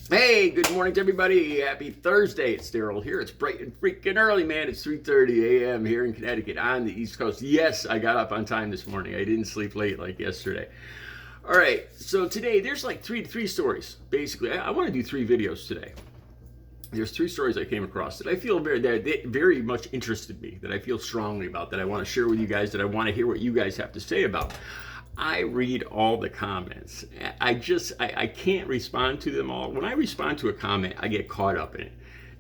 Hey, good morning to everybody. Happy Thursday. It's Daryl here. It's bright and freaking early, man. It's 3:30 a.m. here in Connecticut on the East Coast. Yes, I got up on time this morning. I didn't sleep late like yesterday. All right, so today there's like three stories. Basically, I want to do 3 videos today. There's 3 stories I came across that I feel very much interested me, that I feel strongly about, that I want to share with you guys, that I want to hear what you guys have to say about. I read all the comments. I can't respond to them all. When I respond to a comment, I get caught up in it.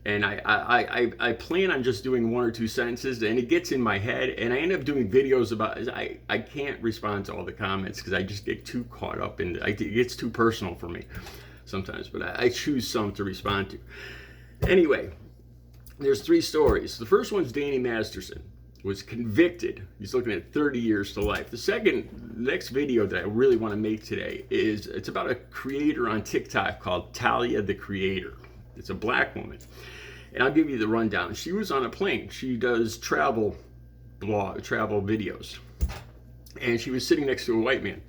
And I plan on just doing 1 or 2 sentences, and it gets in my head, and I end up doing videos about it. I can't respond to all the comments because I just get too caught up in it. It gets too personal for me sometimes, but I choose some to respond to. Anyway, there's 3 stories. The first one's Danny Masterson was convicted. He's looking at 30 years to life. The next video that I really want to make today it's about a creator on TikTok called Talia the Creator. It's a black woman. And I'll give you the rundown. She was on a plane. She does travel videos. And she was sitting next to a white man.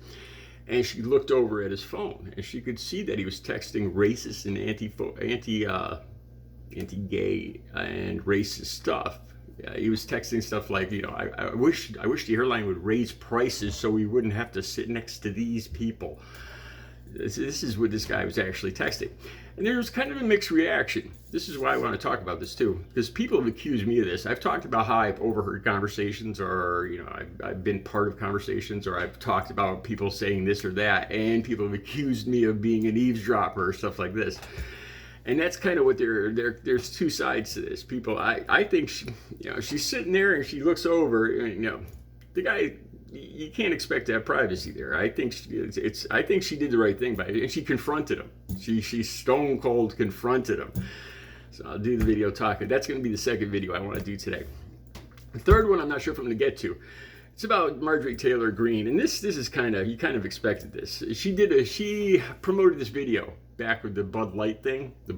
And she looked over at his phone, and she could see that he was texting racist and anti-gay and racist stuff. He was texting stuff like, I wish the airline would raise prices so we wouldn't have to sit next to these people. This is what this guy was actually texting. And there was kind of a mixed reaction. This is why I want to talk about this too, because people have accused me of this. I've talked about how I've overheard conversations, or I've been part of conversations, or I've talked about people saying this or that, and people have accused me of being an eavesdropper or stuff like this. And that's kind of what there's 2 sides to this. People, I think she's sitting there and she looks over, the guy, you can't expect to have privacy there. I think she did the right thing by it, and she confronted him. She stone cold confronted him. So I'll do the video talking. That's going to be the second video I want to do today. The third one, I'm not sure if I'm going to get to. It's about Marjorie Taylor Greene, and this is you kind of expected this. She promoted this video back with the Bud Light thing, the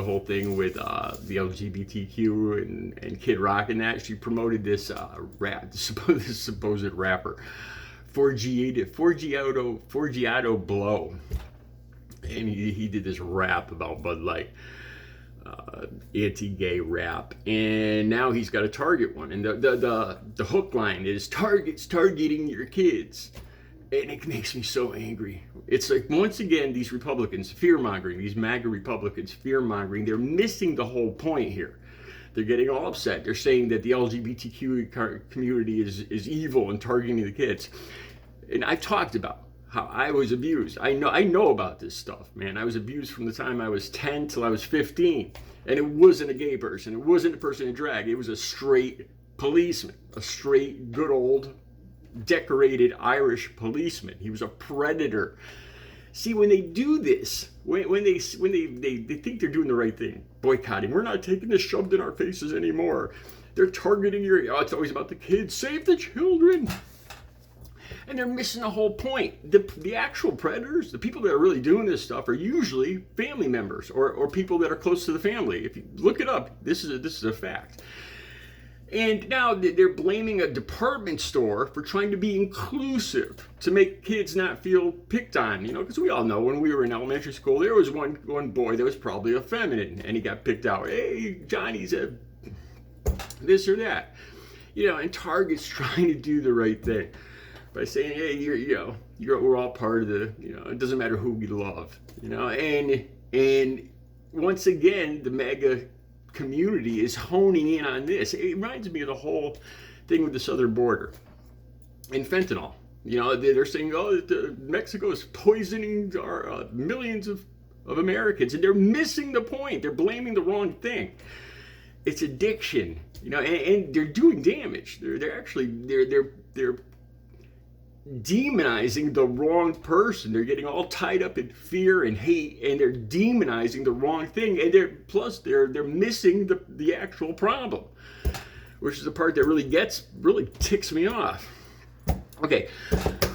whole thing with the LGBTQ and Kid Rock and that. She promoted this this supposed rapper, Forgiato Blow, and he did this rap about Bud Light. Anti-gay rap, and now he's got a Target one, and the hook line is Target's targeting your kids, and it makes me so angry. It's like, once again, these Republicans fear-mongering, these MAGA Republicans fear-mongering, they're missing the whole point here. They're getting all upset. They're saying that the LGBTQ community is evil and targeting the kids. And I've talked about how I was abused. I know about this stuff, man. I was abused from the time I was 10 till I was 15. And it wasn't a gay person. It wasn't a person in drag. It was a straight policeman, a straight, good old, decorated Irish policeman. He was a predator. See, when they do this, when they think they're doing the right thing, boycotting, we're not taking this shoved in our faces anymore. They're targeting it's always about the kids. Save the children. And they're missing the whole point. The actual predators, the people that are really doing this stuff, are usually family members or people that are close to the family. If you look it up, this is a fact. And now they're blaming a department store for trying to be inclusive, to make kids not feel picked on. Because we all know when we were in elementary school, there was one boy that was probably effeminate, and he got picked out. Hey, Johnny's a this or that. And Target's trying to do the right thing by saying, hey, we're all part of the, it doesn't matter who we love, and once again, the MAGA community is honing in on this. It reminds me of the whole thing with the southern border and fentanyl. They're saying, Mexico is poisoning our millions of Americans, and they're missing the point. They're blaming the wrong thing. It's addiction, and they're doing damage. They're demonizing the wrong person. They're getting all tied up in fear and hate, and they're demonizing the wrong thing, and they're missing the actual problem, which is the part that really ticks me off. Okay,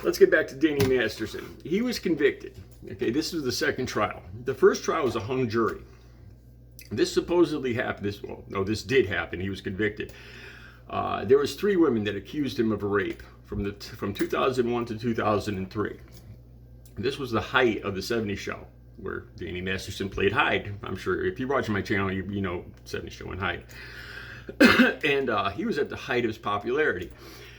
let's get back to Danny Masterson. He was convicted. Okay, this was the second trial. The first trial was a hung jury. This supposedly happened. This did happen. He was convicted. There was 3 women that accused him of a rape from 2001 to 2003. This was the height of the 70s show. where Danny Masterson played Hyde. I'm sure if you're watching my channel, you know 70 Show and Hyde. And he was at the height of his popularity.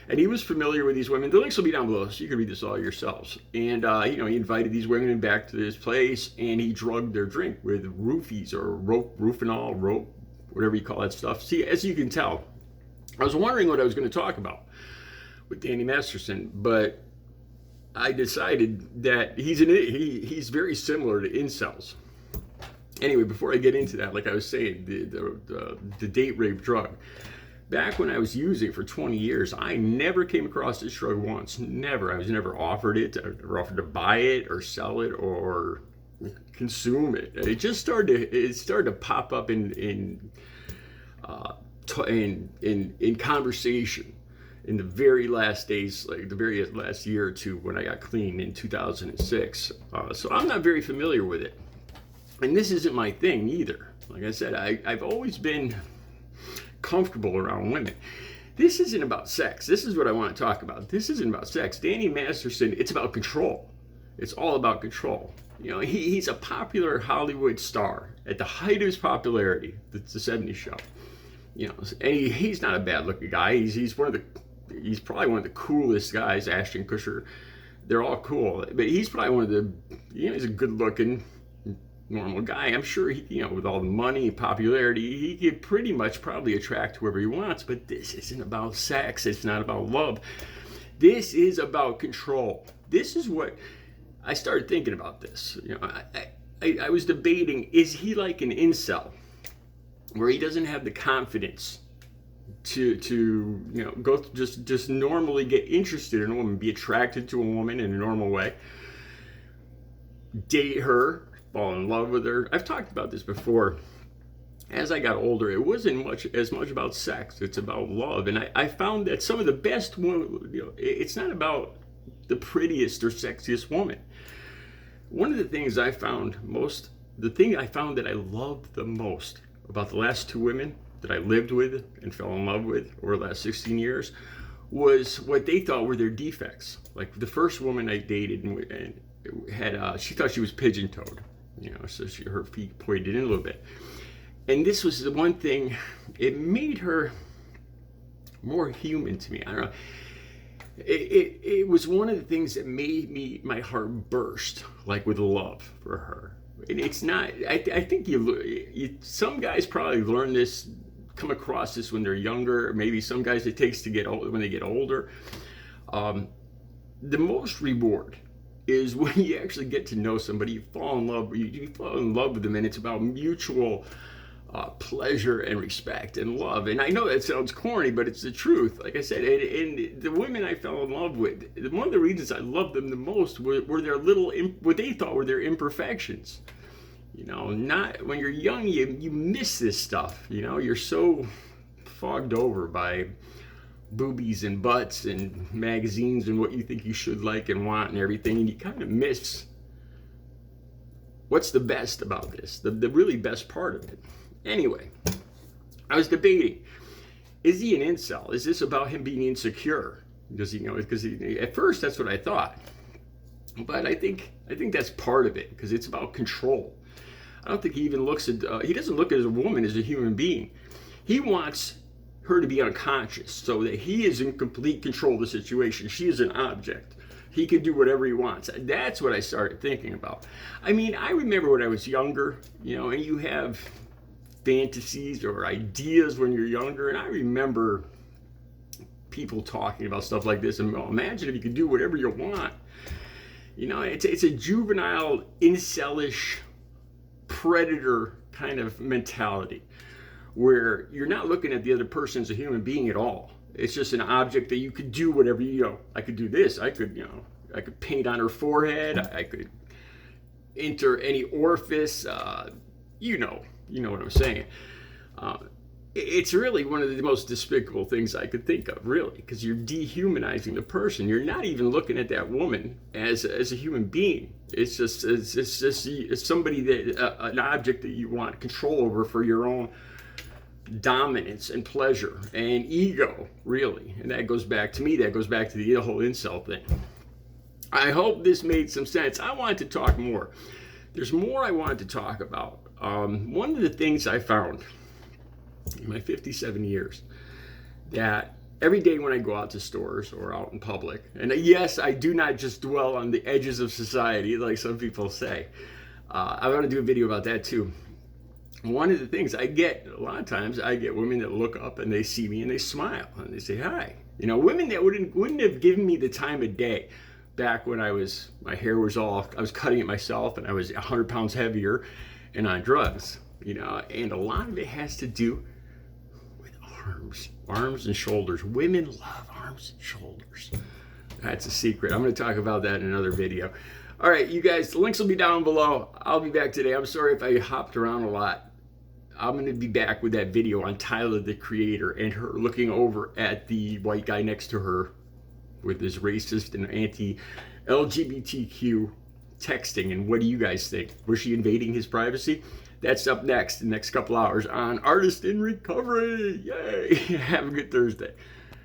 And he was familiar with these women. The links will be down below, so you can read this all yourselves. And, you know, he invited these women back to his place, and he drugged their drink with roofies or rope, whatever you call that stuff. See, as you can tell, I was wondering what I was going to talk about with Danny Masterson, but I decided that he's very similar to incels. Anyway, before I get into that, like I was saying, the date rape drug. Back when I was using it for 20 years, I never came across this drug once. Never. I was never offered it, or offered to buy it, or sell it, or consume it. It just started to pop up in conversation in the very last days, like the very last year or two when I got clean in 2006. So I'm not very familiar with it. And this isn't my thing either. Like I said, I've always been comfortable around women. This isn't about sex. This is what I want to talk about. This isn't about sex. Danny Masterson, it's about control. It's all about control. You know, he's a popular Hollywood star at the height of his popularity. It's the 70s Show. You know, and he's not a bad-looking guy. He's probably one of the coolest guys. Ashton Kutcher, they're all cool. But he's probably one of the, you know, he's a good-looking, normal guy. I'm sure he, you know, with all the money and popularity, he could pretty much probably attract whoever he wants. But this isn't about sex. It's not about love. This is about control. This is what I started thinking about this. You know, I was debating, is he like an incel, where he doesn't have the confidence to you know, go just normally get interested in a woman, be attracted to a woman in a normal way, date her, fall in love with her. I've talked about this before. As I got older, it wasn't as much about sex. It's about love. And I found that some of the best women, you know, it's not about the prettiest or sexiest woman. One of the things I found the thing I found that I loved the most about the last two women that I lived with and fell in love with over the last 16 years was what they thought were their defects. Like the first woman I dated and had, she thought she was pigeon-toed. You know, so her feet pointed in a little bit. And this was the one thing, it made her more human to me. I don't know. It was one of the things that made my heart burst, like with love for her. It's not, I think some guys probably learn this, come across this when they're younger. Maybe some guys it takes to get old, when they get older. The most reward is when you actually get to know somebody, you fall in love with them, and it's about mutual pleasure and respect and love. And I know that sounds corny, but it's the truth. Like I said, and the women I fell in love with, one of the reasons I loved them the most were their little, what they thought were their imperfections. You know, not when you're young, you miss this stuff. You know, you're so fogged over by boobies and butts and magazines and what you think you should like and want and everything, and you kind of miss what's the best about this, the really best part of it. Anyway, I was debating, is he an incel? Is this about him being insecure? Because, you know, at first that's what I thought, but I think that's part of it, because it's about control. I don't think he even looks at, he doesn't look at a woman as a human being. He wants her to be unconscious so that he is in complete control of the situation. She is an object. He can do whatever he wants. That's what I started thinking about. I mean, I remember when I was younger, you know, and you have fantasies or ideas when you're younger, and I remember people talking about stuff like this, and imagine if you could do whatever you want. You know, it's a juvenile, incelish, predator kind of mentality, where you're not looking at the other person as a human being at all. It's just an object that you could do whatever, you know, I could do this, I could, you know, I could paint on her forehead, I could enter any orifice, you know what I'm saying. It's really one of the most despicable things I could think of, really, because you're dehumanizing the person. You're not even looking at that woman as a human being. It's just somebody that, an object that you want control over for your own dominance and pleasure and ego, really. And that goes back to the whole incel thing. I hope this made some sense. I wanted to talk more. there's more I wanted to talk about. One of the things I found in my 57 years, that every day when I go out to stores or out in public, and yes, I do not just dwell on the edges of society like some people say. I want to do a video about that too. One of the things I get, a lot of times, I get women that look up and they see me and they smile and they say hi. You know, women that wouldn't have given me the time of day back when my hair was all, I was cutting it myself and I was 100 pounds heavier and on drugs, you know, and a lot of it has to do with arms and shoulders. Women love arms and shoulders. That's a secret. I'm going to talk about that in another video. All right, you guys, the links will be down below. I'll be back today. I'm sorry if I hopped around a lot. I'm going to be back with that video on Tyler, the Creator, and her looking over at the white guy next to her with his racist and anti-LGBTQ texting. And what do you guys think? Was she invading his privacy? That's up next, the next couple hours on Artist in Recovery. Yay! Have a good Thursday.